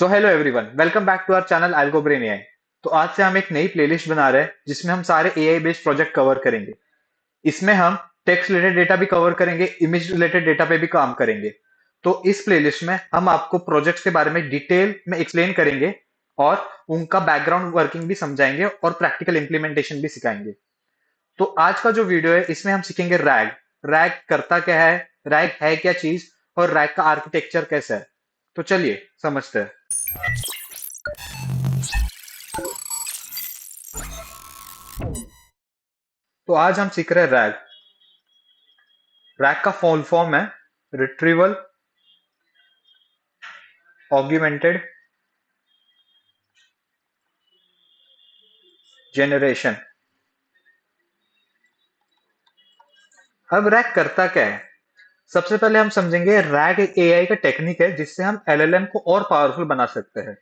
So hello everyone, welcome back to our channel Algo Brain AI. तो आज से हम एक नई प्लेलिस्ट बना रहे हैं जिसमें हम सारे एआई बेस्ड प्रोजेक्ट कवर करेंगे। इसमें हम टेक्स्ट रिलेटेड डेटा भी कवर करेंगे, इमेज रिलेटेड डेटा पे भी काम करेंगे। तो इस प्लेलिस्ट में हम आपको प्रोजेक्ट्स के बारे में डिटेल में एक्सप्लेन करेंगे और उनका बैकग्राउंड वर्किंग भी समझाएंगे और प्रैक्टिकल इंप्लीमेंटेशन भी सिखाएंगे। तो आज का जो वीडियो है इसमें हम सीखेंगे रैग। रैग करता क्या है, रैग है क्या चीज, और रैग का आर्किटेक्चर कैसा है। तो चलिए समझते हैं। तो आज हम सीख रहे हैं रैग। रैग का फुल फॉर्म है रिट्रीवल ऑग्यूमेंटेड जेनरेशन। अब रैग करता क्या है, सबसे पहले हम समझेंगे रैग एक एआई का टेक्निक है जिससे हम एलएलएम को और पावरफुल बना सकते हैं।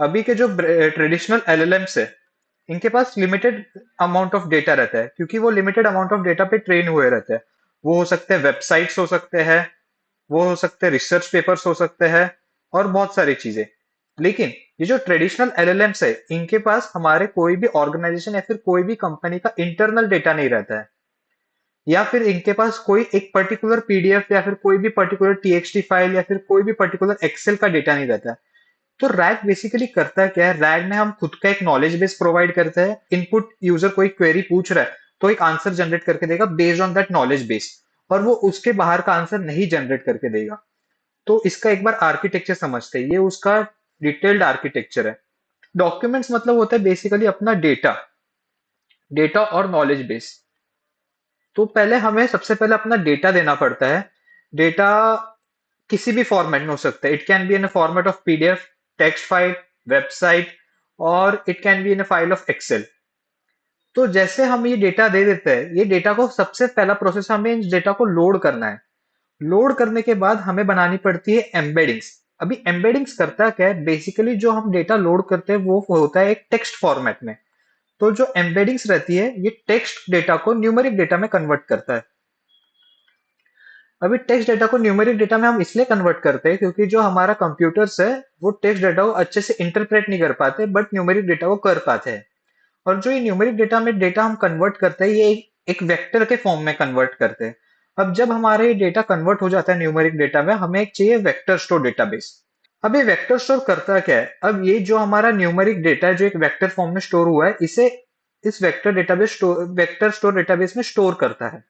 अभी के जो ट्रेडिशनल एलएलएम्स है इनके पास लिमिटेड अमाउंट ऑफ डेटा रहता है, क्योंकि वो लिमिटेड अमाउंट ऑफ डेटा पे ट्रेन हुए रहते हैं। वो हो सकते हैं वेबसाइट्स हो सकते हैं, वो हो सकते हैं रिसर्च पेपर्स हो सकते हैं, और बहुत सारी चीजें। लेकिन ये जो ट्रेडिशनल एलएलएम्स है इनके पास हमारे कोई भी ऑर्गेनाइजेशन या फिर कोई भी कंपनी का इंटरनल डेटा नहीं रहता है, या फिर इनके पास कोई एक पर्टिकुलर पीडीएफ या फिर कोई भी पर्टिकुलर टीएक्सटी फाइल या फिर कोई भी पर्टिकुलर एक्सेल का डेटा नहीं रहता है। तो रैग बेसिकली करता क्या है, रैग में हम खुद का एक नॉलेज बेस प्रोवाइड करते हैं। इनपुट यूजर कोई क्वेरी पूछ रहा है तो एक आंसर जनरेट करके देगा based on that knowledge base, और वो उसके बाहर का आंसर नहीं जनरेट करके देगा। तो इसका एक बार आर्किटेक्चर समझते हैं, ये उसका डिटेल्ड आर्किटेक्चर है। डॉक्यूमेंट्स मतलब होता है बेसिकली अपना डेटा, डेटा और नॉलेज बेस। तो पहले हमें सबसे पहले अपना डेटा देना पड़ता है। डेटा किसी भी फॉर्मेट में हो सकता है। It can be in a format of PDF, text file, website, और it can be in a file of Excel. तो जैसे हम ये डेटा दे देते हैं, ये डेटा को सबसे पहला प्रोसेस हमें इस डेटा को लोड करना है। लोड करने के बाद हमें बनानी पड़ती है एम्बेडिंग्स। अभी एम्बेडिंग्स करता क्या है, बेसिकली जो हम डेटा लोड करते हैं वो होता है एक टेक्स्ट फॉर्मेट में। तो जो एम्बेडिंग्स रहती है ये टेक्स्ट डेटा को न्यूमेरिक डेटा में कन्वर्ट करता है। अभी टेक्स्ट डेटा को न्यूमेरिक डेटा में हम इसलिए कन्वर्ट करते हैं क्योंकि जो हमारा कंप्यूटर्स है वो टेक्स्ट डेटा को अच्छे से इंटरप्रेट नहीं कर पाते, बट न्यूमेरिक डेटा को कर पाते हैं। और जो ये न्यूमेरिक डेटा में डेटा हम कन्वर्ट करते हैं ये एक वेक्टर के फॉर्म में कन्वर्ट करते हैं। अब जब हमारे ये डेटा कन्वर्ट हो जाता है न्यूमेरिक डेटा में, हमें एक चाहिए वेक्टर स्टोर डेटाबेस। अब ये वेक्टर स्टोर करता क्या है, अब ये जो हमारा न्यूमेरिक डेटा है जो एक वेक्टर फॉर्म में स्टोर हुआ है, इसे इस वेक्टर स्टोर डेटाबेस में स्टोर करता है।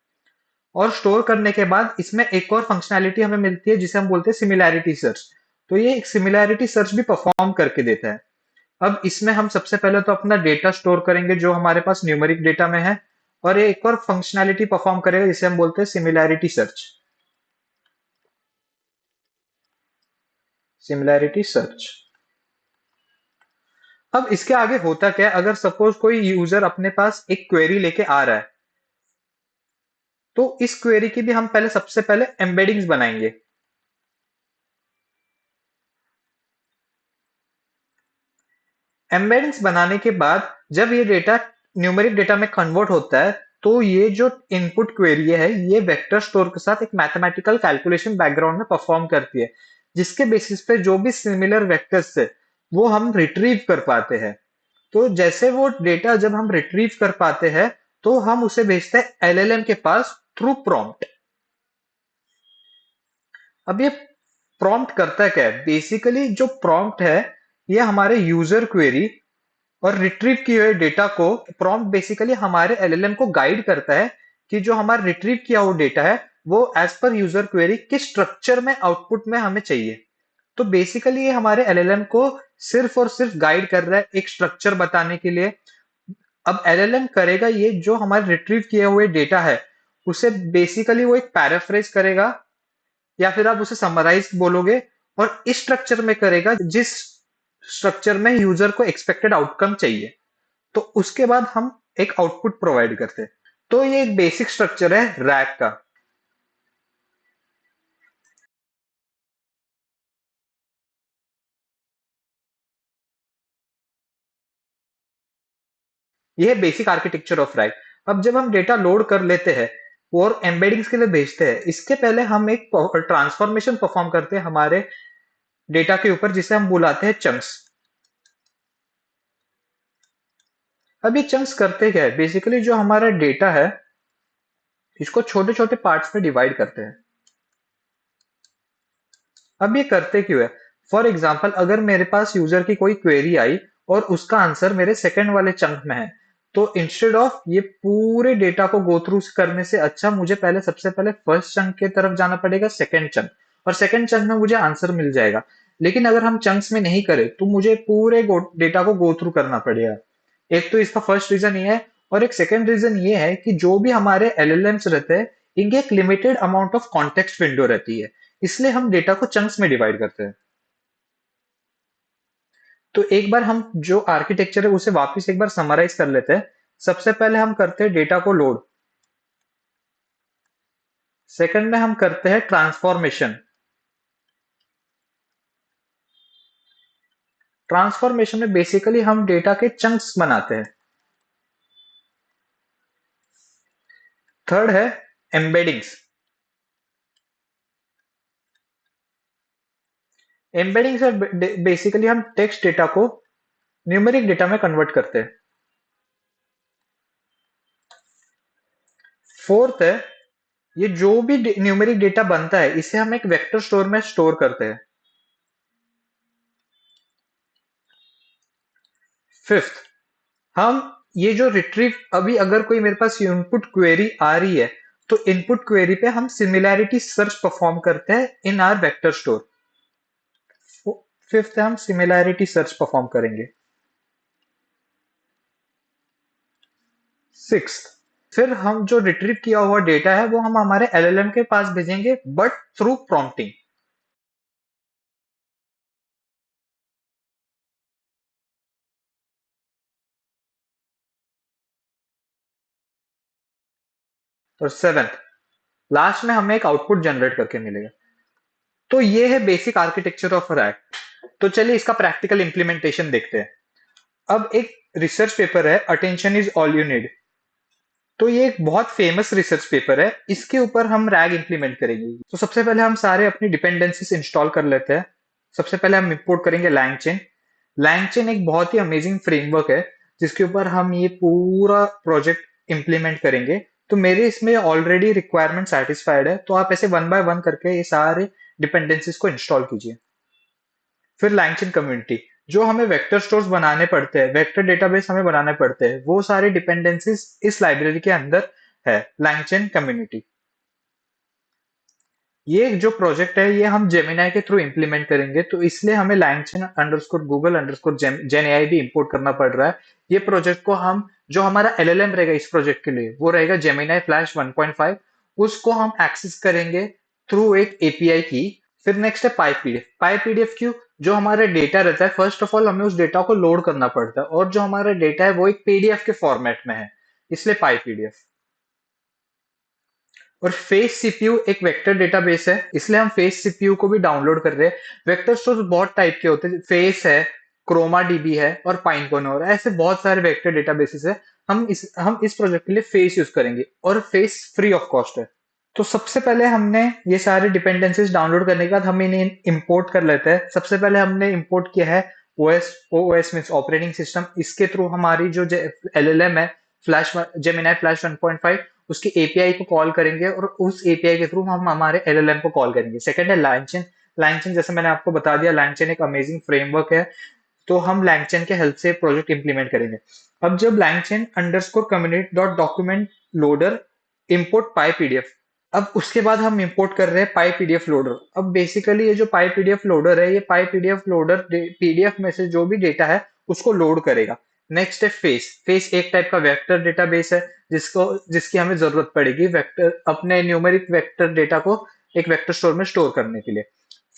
और स्टोर करने के बाद इसमें एक और फंक्शनैलिटी हमें मिलती है जिसे हम बोलते हैं सिमिलैरिटी सर्च। तो ये एक सिमिलैरिटी सर्च भी परफॉर्म करके देता है। अब इसमें हम सबसे पहले तो अपना डेटा स्टोर करेंगे जो हमारे पास न्यूमेरिक डेटा में है, और ये एक और फंक्शनैलिटी परफॉर्म करेगा जिसे हम बोलते हैं सिमिलैरिटी सर्च। Similarity search. अब इसके आगे होता क्या है, अगर सपोज कोई यूजर अपने पास एक क्वेरी लेके आ रहा है, तो इस क्वेरी की भी हम पहले सबसे पहले एम्बेडिंग्स बनाएंगे। एम्बेडिंग्स बनाने के बाद जब ये डेटा न्यूमेरिक डेटा में कन्वर्ट होता है, तो ये जो इनपुट क्वेरी है ये वेक्टर स्टोर के साथ एक मैथमेटिकल कैलकुलेशन बैकग्राउंड में परफॉर्म करती है, जिसके बेसिस पे जो भी सिमिलर वेक्टर्स है वो हम रिट्रीव कर पाते हैं। तो जैसे वो डेटा जब हम रिट्रीव कर पाते हैं तो हम उसे भेजते हैं एलएलएम के पास थ्रू प्रॉम्प्ट। अब ये प्रॉम्प्ट करता क्या है, बेसिकली जो प्रॉम्प्ट है ये हमारे यूजर क्वेरी और रिट्रीव किए हुए डेटा को, प्रॉम्प्ट बेसिकली हमारे एलएलएम को गाइड करता है कि जो हमारा रिट्रीव किया हुआ डेटा है वो एज पर यूजर क्वेरी किस स्ट्रक्चर में आउटपुट में हमें चाहिए। तो बेसिकली ये हमारे एलएलएम को सिर्फ और सिर्फ गाइड कर रहा है एक स्ट्रक्चर बताने के लिए। अब एलएलएम करेगा ये जो हमारे रिट्रीव किए हुए डेटा है उसे बेसिकली वो एक पैराफ्रेज करेगा, या फिर आप उसे समराइज बोलोगे, और इस स्ट्रक्चर में करेगा जिस स्ट्रक्चर में यूजर को एक्सपेक्टेड आउटकम चाहिए। तो उसके बाद हम एक आउटपुट प्रोवाइड करते हैं। तो ये एक बेसिक स्ट्रक्चर है रैक का। ये है बेसिक आर्किटेक्चर ऑफ रैक। अब जब हम डेटा लोड कर लेते हैं और एम्बेडिंग्स के लिए भेजते हैं, इसके पहले हम एक ट्रांसफॉर्मेशन परफॉर्म करते हैं हमारे डेटा के ऊपर, जिसे हम बुलाते हैं चंक्स। अब ये चंक्स करते क्या है, बेसिकली जो हमारा डेटा है इसको छोटे छोटे पार्ट्स में डिवाइड करते हैं। अब ये करते क्यों है, फॉर एग्जाम्पल अगर मेरे पास यूजर की कोई क्वेरी आई और उसका आंसर मेरे सेकंड वाले चंक में है, तो इंस्टेड ऑफ ये पूरे डेटा को गो थ्रू करने से अच्छा मुझे पहले सबसे पहले फर्स्ट चंक की तरफ जाना पड़ेगा, सेकंड चंक, और सेकंड चंक में मुझे आंसर मिल जाएगा। लेकिन अगर हम चंक्स में नहीं करें तो मुझे पूरे डेटा को गो थ्रू करना पड़ेगा। एक तो इसका फर्स्ट रीजन ये है, और एक सेकंड रीजन ये है कि जो भी हमारे एलएलएम्स रहते हैं इनके एक limited amount of context window रहती है, इसलिए हम डेटा को चंक्स में डिवाइड करते हैं। तो एक बार हम जो आर्किटेक्चर है उसे वापस एक बार समराइज कर लेते हैं। सबसे पहले हम करते हैं डेटा को लोड, सेकंड में हम करते हैं ट्रांसफॉर्मेशन। ट्रांसफॉर्मेशन में बेसिकली हम डेटा के चंक्स बनाते हैं। थर्ड है एम्बेडिंग्स। एम्बेडिंग से बेसिकली हम टेक्स्ट डेटा को न्यूमेरिक डेटा में कन्वर्ट करते हैं। फोर्थ है, ये जो भी न्यूमेरिक डेटा बनता है इसे हम एक वेक्टर स्टोर में स्टोर करते हैं। फिफ्थ, हम ये जो रिट्रीव, अभी अगर कोई मेरे पास इनपुट क्वेरी आ रही है तो इनपुट क्वेरी पे हम सिमिलैरिटी सर्च परफॉर्म करते हैं इन आर वेक्टर स्टोर। फिफ्थ है, हम सिमिलैरिटी सर्च परफॉर्म करेंगे। सिक्स्थ, फिर हम जो रिट्रीव किया हुआ डेटा है वो हम हमारे एलएलएम के पास भेजेंगे, बट थ्रू प्रॉम्प्टिंग। और सेवेंथ, लास्ट में हमें एक आउटपुट जनरेट करके मिलेगा। तो ये है बेसिक आर्किटेक्चर ऑफ रैक। तो चलिए इसका प्रैक्टिकल इंप्लीमेंटेशन देखते हैं। अब एक रिसर्च पेपर है, attention is all you need. तो ये एक बहुत फेमस रिसर्च पेपर है, इसके ऊपर हम रैग इंप्लीमेंट करेंगे। तो सबसे पहले हम सारे अपनी डिपेंडेंसीज इंस्टॉल कर लेते हैं। सबसे पहले हम इंपोर्ट करेंगे लैंगचेन। लैंगचेन एक बहुत ही अमेजिंग फ्रेमवर्क है जिसके ऊपर हम ये पूरा प्रोजेक्ट इंप्लीमेंट करेंगे। तो मेरे इसमें ऑलरेडी रिक्वायरमेंट सेटिस्फाइड है, तो आप ऐसे वन बाय वन करके ये सारे डिपेंडेंसीज को इंस्टॉल कीजिए। फिर लैंगचेन कम्युनिटी, जो हमें वेक्टर स्टोर्स बनाने पड़ते हैं, वेक्टर डेटाबेस हमें बनाने पड़ते हैं, वो सारे डिपेंडेंसीज इस लाइब्रेरी के अंदर है, लैंगचेन कम्युनिटी। ये जो प्रोजेक्ट है ये हम जेमिनाई के थ्रू इंप्लीमेंट करेंगे, तो इसलिए हमें लैंगचेन अंडरस्कोर गूगल अंडरस्कोर जेन एआई भी इंपोर्ट करना पड़ रहा है। ये प्रोजेक्ट को हम, जो हमारा एलएलएम रहेगा इस प्रोजेक्ट के लिए वो रहेगा जेमिनाई फ्लैश 1.5, उसको हम एक्सेस करेंगे थ्रू एक एपीआई की। फिर नेक्स्ट है पाईपीडीएफ। पाईपीडीएफ क्यों, जो हमारा डेटा रहता है फर्स्ट ऑफ ऑल हमें उस डेटा को लोड करना पड़ता है, और जो हमारा डेटा है वो एक पीडीएफ के फॉर्मेट में है, इसलिए पाईपीडीएफ। और फेस सीपीयू एक वेक्टर डेटाबेस है, इसलिए हम फेस सीपीयू को भी डाउनलोड कर रहे हैं। वेक्टर स्टोर्स बहुत टाइप के होते हैं, फेस है, क्रोमा डीबी है और पाइनकोनर, ऐसे बहुत सारे वेक्टर डेटाबेसेस है। हम इस प्रोजेक्ट के लिए फेस यूज करेंगे, और फेस फ्री ऑफ कॉस्ट है। तो सबसे पहले हमने ये सारे डिपेंडेंसीज डाउनलोड करने के बाद हम इन्हें इंपोर्ट कर लेते हैं। सबसे पहले हमने इंपोर्ट किया है ओएस मींस ऑपरेटिंग सिस्टम। इसके थ्रू हमारी जो एलएलएम है फ्लैश जेमिनाई फ्लैश 1.5, उसकी एपीआई को कॉल करेंगे, और उस एपीआई के थ्रू हम हमारे एलएलएम को कॉल करेंगे। सेकंड है लैंगचेन। लैंगचेन जैसे मैंने आपको बता दिया, लैंगचेन एक अमेजिंग फ्रेमवर्क है, तो हम लैंगचेन के हेल्प से प्रोजेक्ट इंप्लीमेंट करेंगे। अब जब LangChain underscore community dot document loader import PyPDF, अब उसके बाद हम इंपोर्ट कर रहे हैं पाई पीडीएफ लोडर। अब बेसिकली ये जो पाई पीडीएफ लोडर है, ये पाई पीडीएफ लोडर पीडीएफ में से जो भी डेटा है उसको लोड करेगा। नेक्स्ट है फेस। फेस एक टाइप का वेक्टर डेटाबेस है जिसकी हमें जरूरत पड़ेगी वेक्टर, अपने न्यूमेरिक वेक्टर डेटा को एक वेक्टर स्टोर में स्टोर करने के लिए।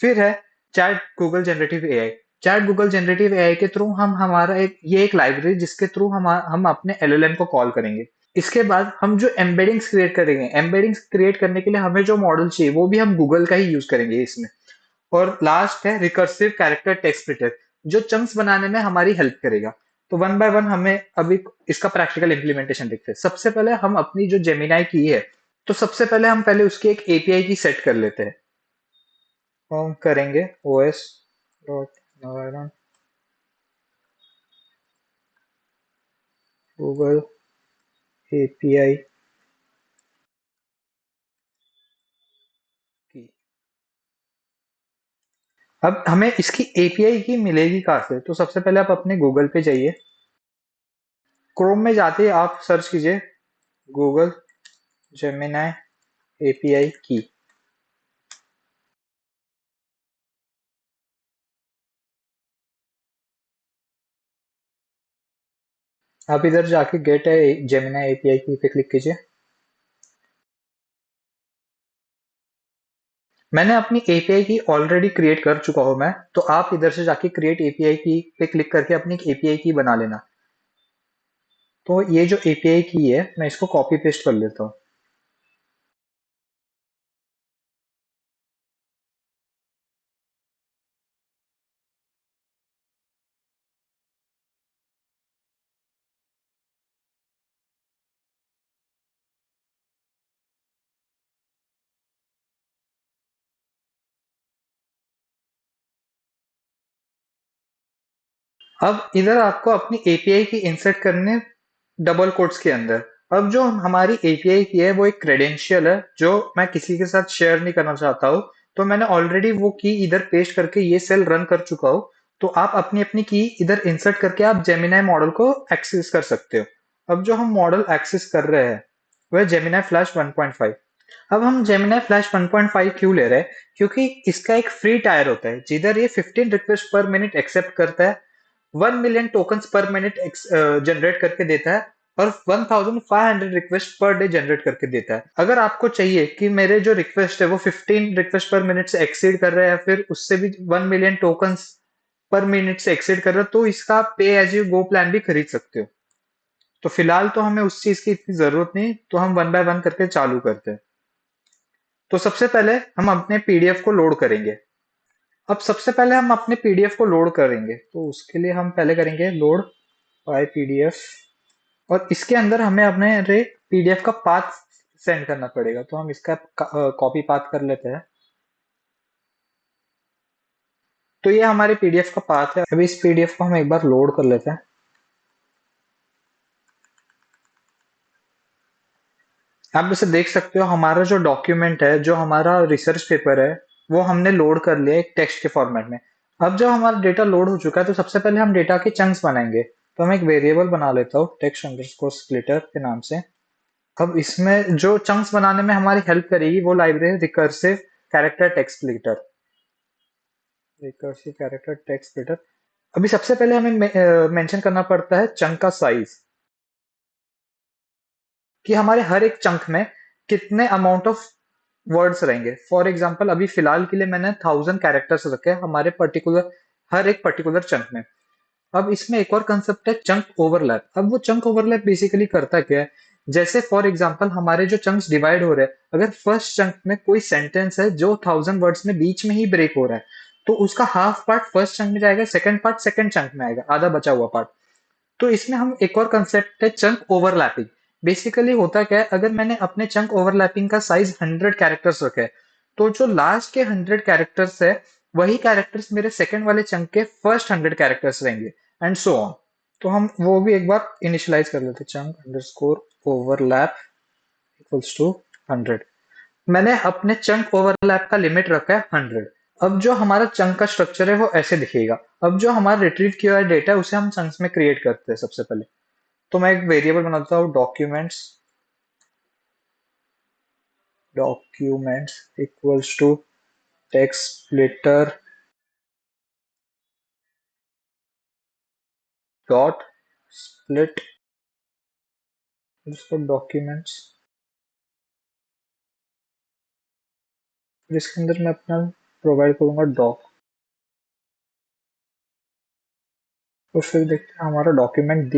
फिर है chat Google generative AI. Chat Google generative AI के थ्रू हम हमारा एक लाइब्रेरी जिसके थ्रू हम अपने एलएलएम को कॉल करेंगे। इसके बाद हम जो एम्बेडिंग्स क्रिएट करेंगे, एम्बेडिंग्स क्रिएट करने के लिए हमें जो मॉडल चाहिए वो भी हम गूगल का ही यूज करेंगे इसमें। और लास्ट है रिकर्सिव कैरेक्टर टेक्स्ट प्रिंटर, जो चंक्स बनाने में हमारी हेल्प करेगा। तो वन बाय वन हमें अभी इसका प्रैक्टिकल इंप्लीमेंटेशन देखते हैं। सबसे पहले हम अपनी जो जेमिनाई की है, तो सबसे पहले हम पहले उसकी एक एपीआई की सेट कर लेते हैं। हम करेंगे OS dot Narayan Google API की। अब हमें इसकी एपीआई की मिलेगी कहाँ से? तो सबसे पहले आप अपने गूगल पे जाइए, क्रोम में जाते ही आप सर्च कीजिए गूगल जेमिनाई एपीआई की। आप इधर जाके गेट जेमिनाई एपीआई की पे क्लिक कीजिए। मैंने अपनी एपीआई की ऑलरेडी क्रिएट कर चुका हूं मैं, तो आप इधर से जाके क्रिएट एपीआई की पे क्लिक करके अपनी एपीआई की बना लेना। तो ये जो एपीआई की है मैं इसको कॉपी पेस्ट कर लेता हूँ। अब इधर आपको अपनी एपीआई की इंसर्ट करने डबल कोट्स के अंदर। अब जो हमारी एपीआई की है वो एक क्रेडेंशियल है जो मैं किसी के साथ शेयर नहीं करना चाहता हूँ। तो मैंने ऑलरेडी वो की इधर पेस्ट करके ये सेल रन कर चुका हूँ। तो आप अपनी अपनी की इधर इंसर्ट करके आप जेमिनाई मॉडल को एक्सेस कर सकते हो। अब जो हम मॉडल एक्सेस कर रहे हैं वह जेमिनाई फ्लैश 1.5। अब हम जेमिनाई फ्लैश 1.5 क्यों ले रहे हैं? क्योंकि इसका एक फ्री टायर होता है जिधर ये 15 रिक्वेस्ट पर मिनट एक्सेप्ट करता है, 1 मिलियन टोकन्स पर मिनट जनरेट करके देता है और 1500 रिक्वेस्ट पर डे जनरेट करके देता है। अगर आपको चाहिए कि मेरे जो रिक्वेस्ट है वो 15 रिक्वेस्ट पर मिनट से एक्सीड कर रहे हैं या फिर उससे भी 1 मिलियन टोकन्स पर मिनट से एक्सीड कर रहे हो, तो इसका पे एज यू गो प्लान भी खरीद सकते हो। तो फिलहाल तो हमें उस चीज की इतनी जरूरत नहीं, तो हम वन बाय वन करके चालू करते हैं। तो सबसे पहले हम अपने पीडीएफ को लोड करेंगे। अब सबसे पहले हम अपने पीडीएफ को लोड करेंगे, तो उसके लिए हम पहले करेंगे लोड बाय पीडीएफ। और इसके अंदर हमें अपने रे पीडीएफ का पाथ सेंड करना पड़ेगा, तो हम इसका कॉपी पाथ कर लेते हैं। तो ये हमारे पीडीएफ का पाथ है। अभी इस पीडीएफ को हम एक बार लोड कर लेते हैं। आप इसे देख सकते हो, हमारा जो डॉक्यूमेंट है, जो हमारा रिसर्च पेपर है, वो हमने लोड कर लिया एक टेक्स्ट के फॉर्मेट में। अब जब हमारा डेटा लोड हो चुका है, तो सबसे पहले हम डेटा के चंक्स बनाएंगे। तो मैं एक वेरिएबल बना लेता हूँ टेक्स्ट अंडरस्कोर स्प्लिटर के नाम से। अब इसमें जो चंक्स बनाने में हमारी हेल्प करेगी वो library recursive character text splitter. Recursive character text splitter. अभी सबसे पहले हमें मेंशन करना पड़ता है चंक का साइज, कि हमारे हर एक चंक में कितने अमाउंट ऑफ वर्ड्स रहेंगे। फॉर एग्जाम्पल अभी फिलहाल के लिए मैंने 1000 कैरेक्टर्स रखे हैं हमारे पर्टिकुलर हर एक पर्टिकुलर चंक में। अब इसमें एक और कंसेप्ट है चंक ओवरलैप। अब वो चंक ओवरलैप बेसिकली करता क्या है? जैसे फॉर एग्जांपल हमारे जो चंक्स डिवाइड हो रहे हैं, अगर फर्स्ट चंक में कोई सेंटेंस है जो 1000 वर्ड्स में बीच में ही ब्रेक हो रहा है, तो उसका हाफ पार्ट फर्स्ट चंक में जाएगा, सेकंड पार्ट सेकंड चंक में आएगा, आधा बचा हुआ पार्ट। तो इसमें हम एक और कंसेप्ट है चंक ओवरलैपिंग। बेसिकली होता क्या है, अगर मैंने अपने चंक ओवरलैपिंग का साइज 100 कैरेक्टर्स रखे हैं, तो जो लास्ट के 100 कैरेक्टर्स है वही कैरेक्टर्स मेरे सेकंड वाले चंक के फर्स्ट 100 कैरेक्टर्स रहेंगे, एंड सो ऑन। तो हम वो भी एक बार इनिशियलाइज कर लेते, chunk underscore overlap equals to 100। मैंने अपने चंक ओवरलैप का लिमिट रखा है 100। अब जो हमारा चंक का स्ट्रक्चर है वो ऐसे दिखेगा। अब जो हमारा रिट्रीव किया हुआ डेटा है उसे हम चंक्स में क्रिएट करते हैं सबसे पहले। तो मैं एक वेरिएबल बनाता हूँ documents. Documents equals to text splitter dot split इसको डॉक्यूमेंट्स। फिर इसके अंदर मैं अपना प्रोवाइड करूंगा डॉक। और फिर देखते हैं हमारा डॉक्यूमेंट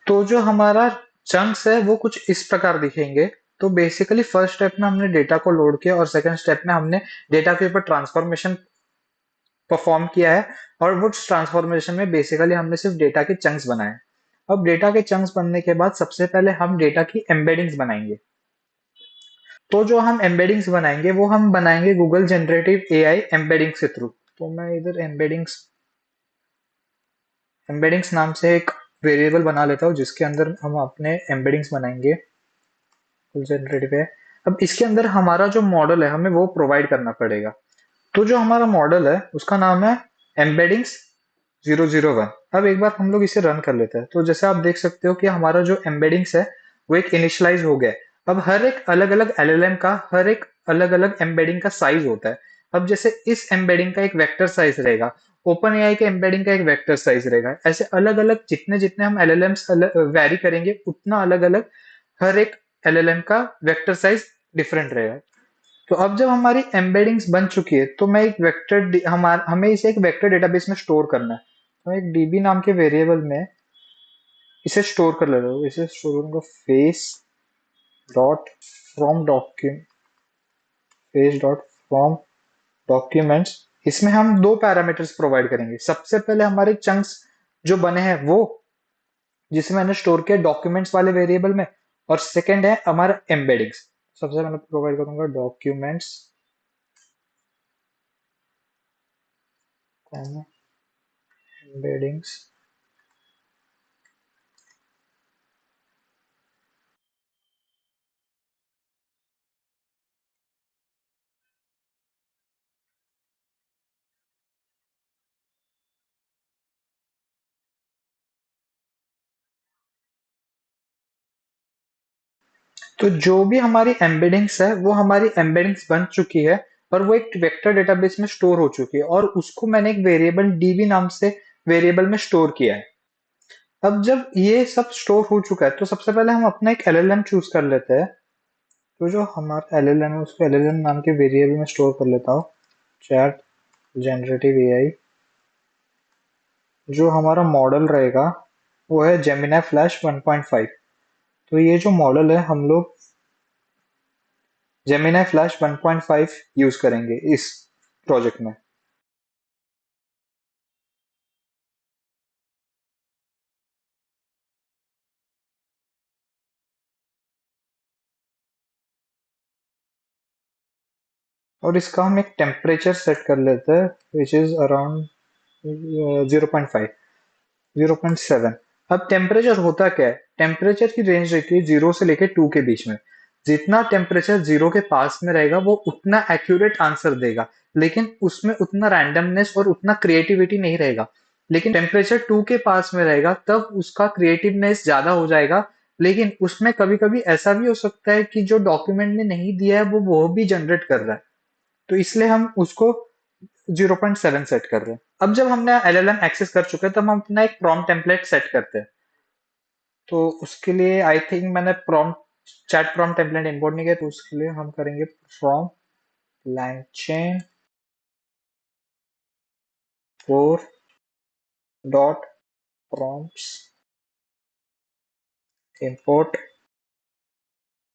तो जो हमारा चंक्स है वो कुछ इस प्रकार दिखेंगे। तो बेसिकली फर्स्ट स्टेप में हमने डेटा को लोड किया और सेकंड स्टेप में हमने डेटा के ऊपर ट्रांसफॉर्मेशन परफॉर्म किया है। और वो ट्रांसफॉर्मेशन में बेसिकली हमने सिर्फ डेटा के चंक्स बनाए। अब डेटा के चंक्स बनने के बाद सबसे पहले हम डेटा की एम्बेडिंग्स बनाएंगे। तो जो हम एम्बेडिंग्स बनाएंगे वो हम बनाएंगे गूगल जनरेटिव एआई एम्बेडिंग्स के थ्रू। तो मैं इधर एम्बेडिंग्स एम्बेडिंग्स नाम से एक वेरिएबल बना लेता हूँ जिसके अंदर हम अपने एम्बेडिंग्स बनाएंगे। गूगल जनरेटिव है। अब इसके अंदर हमारा जो मॉडल है हमें वो प्रोवाइड करना पड़ेगा। तो जो हमारा मॉडल है उसका नाम है एम्बेडिंग्स 001। अब एक बार हम लोग इसे रन कर लेते हैं। तो जैसे आप देख सकते हो कि हमारा जो एम्बेडिंग्स है वो एक इनिशियलाइज हो गया है। अब हर एक अलग अलग एलएलएम का हर एक अलग अलग एम्बेडिंग का साइज होता है। अब जैसे इस एम्बेडिंग का एक वेक्टर साइज रहेगा, ओपन एआई के एम्बेडिंग का एक वेक्टर साइज रहेगा। ऐसे अलग अलग जितने जितने हम एलएलएम्स वैरी करेंगे उतना अलग अलग हर एक एलएलएम का वेक्टर साइज डिफरेंट रहेगा। तो अब जब हमारी एम्बेडिंग्स बन चुकी है तो मैं एक हमें इसे एक वेक्टर डेटाबेस में स्टोर करना है। तो एक डीबी नाम के वेरिएबल में इसे स्टोर कर लेता हूँ। इसे स्टोर करूंगा face dot from document face dot from documents. इसमें हम दो पैरामीटर्स प्रोवाइड करेंगे। सबसे पहले हमारे चंक्स जो बने हैं वो जिसे मैंने स्टोर किया डॉक्यूमेंट्स वाले वेरिएबल में, और सेकंड है हमारा एम्बेडिंग्स। सबसे पहले प्रोवाइड करूंगा डॉक्यूमेंट्स एम्बेडिंग्स। तो जो भी हमारी एम्बेडिंग्स है वो हमारी एम्बेडिंग्स बन चुकी है और वो एक वेक्टर डेटाबेस में स्टोर हो चुकी है और उसको मैंने एक वेरिएबल डीबी नाम से वेरिएबल में स्टोर किया है। अब जब ये सब स्टोर हो चुका है तो सबसे पहले हम अपना एक एलएलएम चूज कर लेते हैं। तो जो हमारा एलएलएम है उसको एलएलएम नाम के वेरिएबल में स्टोर कर लेता हूँ, चैट जनरेटिव एआई। जो हमारा मॉडल रहेगा वो है जेमिनी फ्लैश 1.5। तो ये जो मॉडल है हम लोग जेमिनी फ्लैश 1.5 यूज करेंगे इस प्रोजेक्ट में। और इसका हम एक टेम्परेचर सेट कर लेते हैं विच इज अराउंड 0.5 0.7। अब टेम्परेचर होता क्या है, टेम्परेचर की रेंज रहती है 0 से लेके 2 के बीच में। जितना टेम्परेचर 0 के पास में रहेगा वो उतना एक्यूरेट आंसर देगा, लेकिन उसमें उतना रैंडमनेस और उतना क्रिएटिविटी नहीं रहेगा। लेकिन टेम्परेचर 2 के पास में रहेगा तब उसका क्रिएटिवनेस ज्यादा हो जाएगा। लेकिन उसमें कभी कभी ऐसा भी हो सकता है कि जो डॉक्यूमेंट में नहीं दिया है वो भी जनरेट कर रहा है। तो इसलिए हम उसको 0.7 सेट कर रहे हैं। अब जब हमने एलएलएम एक्सेस कर चुके हैं तब हम अपना एक प्रॉम्प्ट टेम्पलेट सेट करते हैं। तो उसके लिए आई थिंक मैंने prompt chat prompt template import नहीं किया, तो उसके लिए हम करेंगे from langchain 4 dot prompts import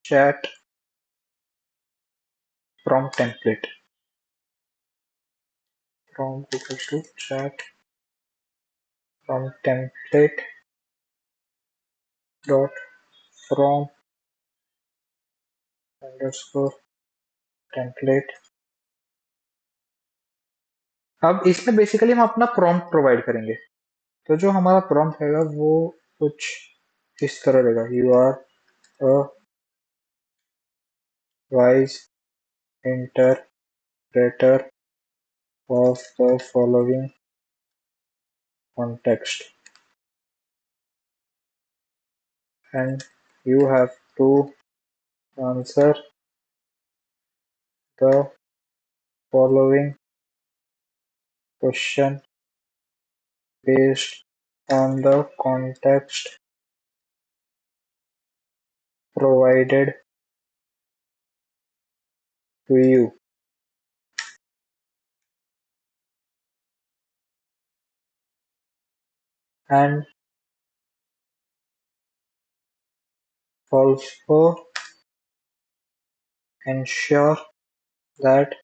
chat prompt template। prompt equals to chat prompt template dot from underscore template। अब इसमें बेसिकली हम अपना प्रॉम्प्ट प्रोवाइड करेंगे। तो जो हमारा प्रॉम्प्ट रहेगा वो कुछ इस तरह रहेगा, you are a wise interpreter of the following context, and you have to answer the following question based on the context provided to you। And also ensure that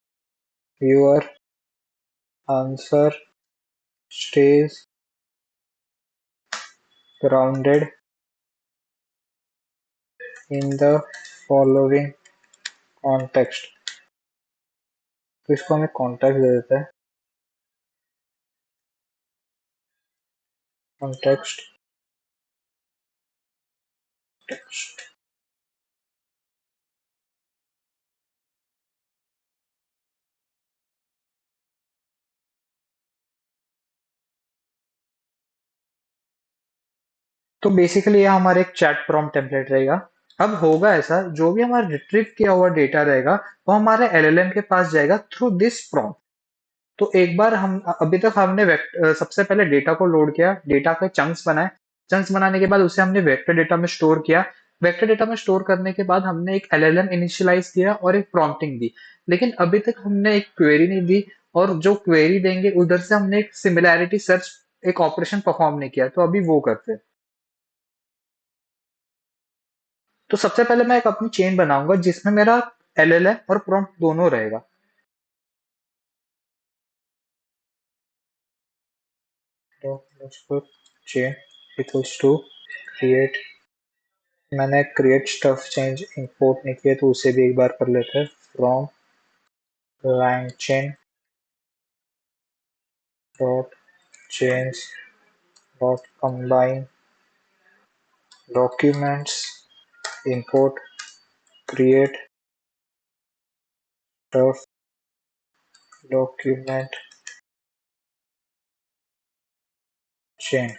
your answer stays grounded in the following context। तो इसको हमें context दे देते हैं। Context text. तो basically ये हमारा एक chat prompt template रहेगा। अब होगा ऐसा, जो भी हमारा रिट्रीव किया हुआ डेटा रहेगा वो हमारे एलएलएम के पास जाएगा थ्रू दिस प्रॉम्प्ट। तो एक बार हम अभी तक हमने सबसे पहले डेटा को लोड किया, डेटा के चंक्स बनाए। चंक्स बनाने के बाद उसे हमने वेक्टर डेटा में स्टोर किया। वेक्टर डेटा में स्टोर करने के बाद हमने एक एलएलएम इनिशियलाइज किया और एक प्रॉम्प्टिंग दी। लेकिन अभी तक हमने एक क्वेरी नहीं दी, और जो क्वेरी देंगे उधर से हमने एक सिमिलैरिटी सर्च, एक ऑपरेशन परफॉर्म नहीं किया। तो अभी वो करते हैं। तो सबसे पहले मैं एक अपनी चेन बनाऊंगा जिसमें मेरा एलएलएम और प्रॉम्प्ट दोनों रहेगा। तो चेन इक्वल्स टू क्रिएट। मैंने क्रिएट स्टफ चेंज इंपोर्ट नहीं किया तो उसे भी एक बार कर लेते हैं। From LangChain dot change dot combine documents import create stuff document chain.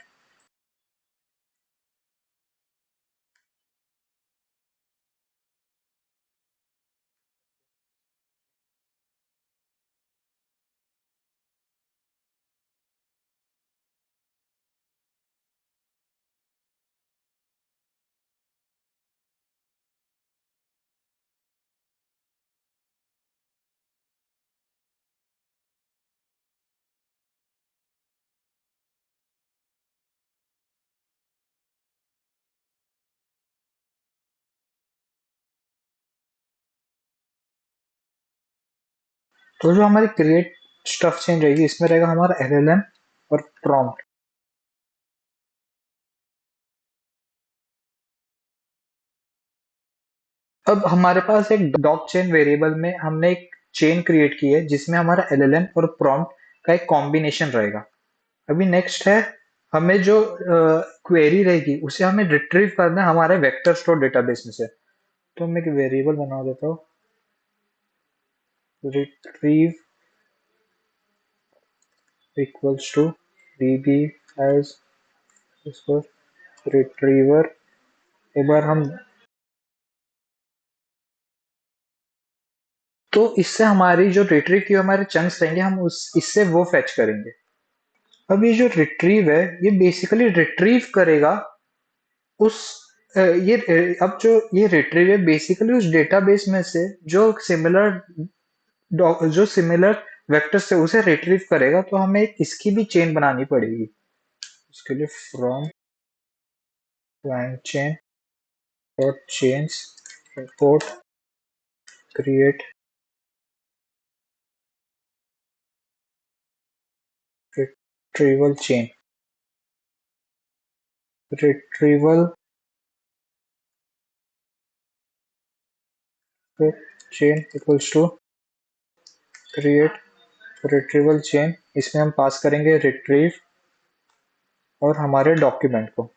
तो जो हमारी क्रिएट स्टफ चेन रहेगी इसमें रहेगा हमारा एलएलएम और प्रॉम्प्ट। अब हमारे पास एक डॉक चेन वेरिएबल में हमने एक चेन क्रिएट की है जिसमें हमारा एलएलएम और प्रॉम्प्ट का एक कॉम्बिनेशन रहेगा। अभी नेक्स्ट है, हमें जो क्वेरी रहेगी उसे हमें रिट्रीव करना है हमारे वेक्टर स्टोर डेटाबेस में से। तो मैं एक वेरिएबल बना देता हूँ, retrieve equals to db as इसको रिट्रीवर। एक बार हम, तो इससे हमारी जो रिट्रीव की हमारे चंक्स रहेंगे हम उस इससे वो फेच करेंगे। अब ये जो रिट्रीव है ये बेसिकली रिट्रीव करेगा उस अब जो ये रिट्रीव है बेसिकली उस डेटाबेस में से जो सिमिलर वेक्टर से उसे रिट्रीव करेगा। तो हमें इसकी भी चेन बनानी पड़ेगी। उसके लिए from LangChain dot chains import create retrieval chain. Retrieval chain equals to create retrieval chain. इसमें हम पास करेंगे रिट्रीव और हमारे डॉक्यूमेंट को,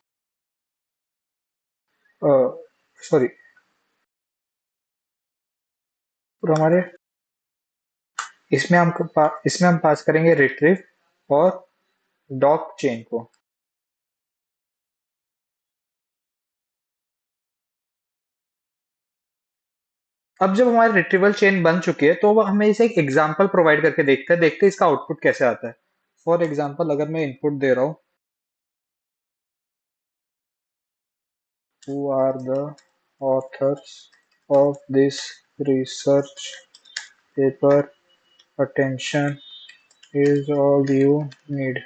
सॉरी, और हमारे इसमें हम पास करेंगे रिट्रीव और डॉक चेन को। अब जब हमारी रिट्रीवल चेन बन चुकी है तो हमें इसे एक एग्जांपल प्रोवाइड करके देखते हैं इसका आउटपुट कैसे आता है। फॉर एग्जांपल अगर मैं इनपुट दे रहा हूँ, who are the authors of this research paper, attention is all you need.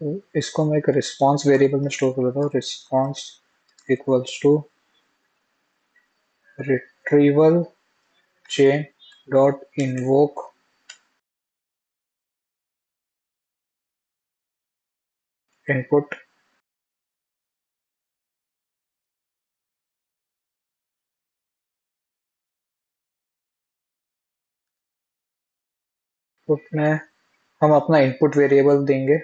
तो इसको मैं एक रिस्पॉन्स वेरिएबल में स्टोर कर देता हूँ। Response equals to retrieval chain dot invoke input. Input में हम अपना इनपुट वेरिएबल देंगे।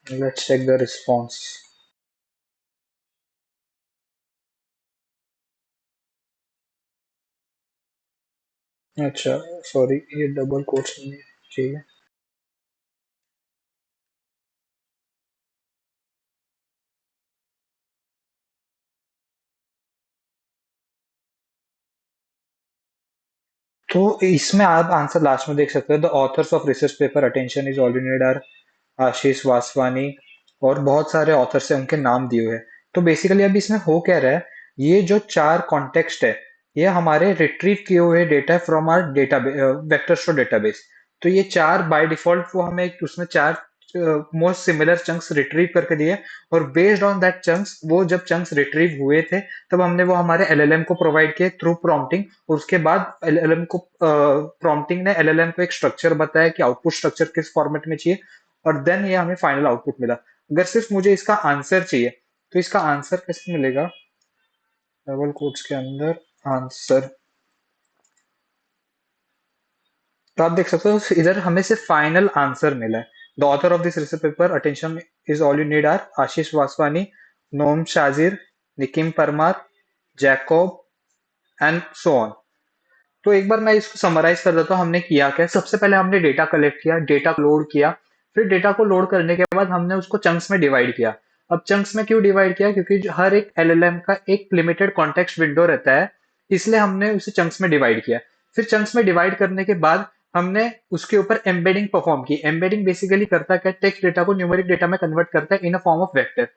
Let's check the response. अच्छा, सॉरी, ये डबल कोट्स नहीं चाहिए। तो इसमें आप आंसर लास्ट में देख सकते हो। The authors of research paper attention is all you need are Ashish Vaswani, और बहुत सारे ऑथर्स हैं, उनके नाम दिए हुए हैं। तो बेसिकली अभी इसमें हो क्या रहा है, ये जो चार कॉन्टेक्स्ट है, ये हमारे रिट्रीव किए हुए data from our data vector store database. तो ये चार बाय डिफॉल्ट वो हमें उसमें चार मोस्ट सिमिलर चंक्स रिट्रीव करके दिए, और बेस्ड ऑन दैट चंक्स, वो जब चंक्स रिट्रीव हुए थे तब हमने वो हमारे एलएलएम को प्रोवाइड किए थ्रू प्रॉम्प्टिंग। और उसके बाद एलएलएम को प्रॉम्प्टिंग ने एलएलएम को एक स्ट्रक्चर बताया कि आउटपुट स्ट्रक्चर किस फॉर्मेट में चाहिए, और देन ये हमें फाइनल आउटपुट मिला। अगर सिर्फ मुझे इसका आंसर चाहिए तो इसका आंसर कैसे मिलेगा? डबल कोट्स के अंदर आंसर। तो आप देख सकते हो इधर हमें सिर्फ फाइनल आंसर मिला है। The author of this research paper attention is all you need are Ashish Vaswani, Noam Shazeer, Niki Parmar, Jakob and so on. तो एक बार मैं इसको समराइज कर देता हूँ हमने किया क्या। सबसे पहले हमने डेटा कलेक्ट किया, डेटा लोड किया। फिर डेटा को लोड करने के बाद हमने उसको चंक्स में डिवाइड किया। अब चंक्स में क्यों डिवाइड किया? क्योंकि हर एक एलएलएम का एक लिमिटेड कॉन्टेक्स्ट विंडो रहता है, इसलिए हमने उसे चंक्स में डिवाइड किया। फिर चंक्स में डिवाइड करने के बाद हमने उसके ऊपर एम्बेडिंग परफॉर्म की। एम्बेडिंग बेसिकली करता क्या, टेक्स्ट डेटा को न्यूमेरिक डेटा में कन्वर्ट करता है इन अ फॉर्म ऑफ वेक्टर।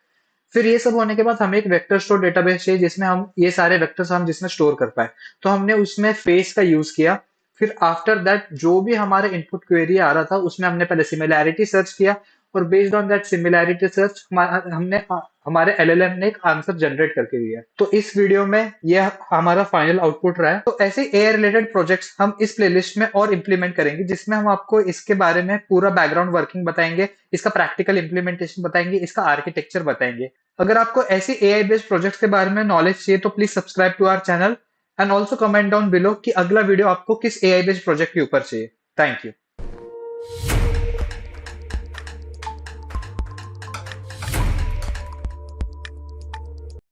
फिर ये सब होने के बाद हमें एक वेक्टर स्टोर डेटाबेस चाहिए जिसमें हम ये सारे वेक्टर्स हम जिसमें स्टोर कर पाए। तो हमने उसमें फेस का यूज किया। फिर आफ्टर दैट जो भी हमारे इनपुट क्वेरी आ रहा था उसमें हमने पहले सिमिलैरिटी सर्च किया, और based on that similarity search हमने हमारे एलएलएम ने एक आंसर जनरेट करके दिया। तो इस वीडियो में यह हमारा फाइनल आउटपुट रहा है। तो ऐसे एआई रिलेटेड प्रोजेक्ट्स हम इस प्लेलिस्ट में और इम्प्लीमेंट करेंगे, जिसमें हम आपको इसके बारे में पूरा बैकग्राउंड वर्किंग बताएंगे, इसका प्रैक्टिकल इंप्लीमेंटेशन बताएंगे, इसका आर्किटेक्चर बताएंगे। अगर आपको ऐसी एआई बेस्ड प्रोजेक्ट्स के बारे में नॉलेज चाहिए तो please subscribe to our channel, and also comment down below कि अगला वीडियो आपको किस एआई बेस्ड प्रोजेक्ट के ऊपर चाहिए। Thank you.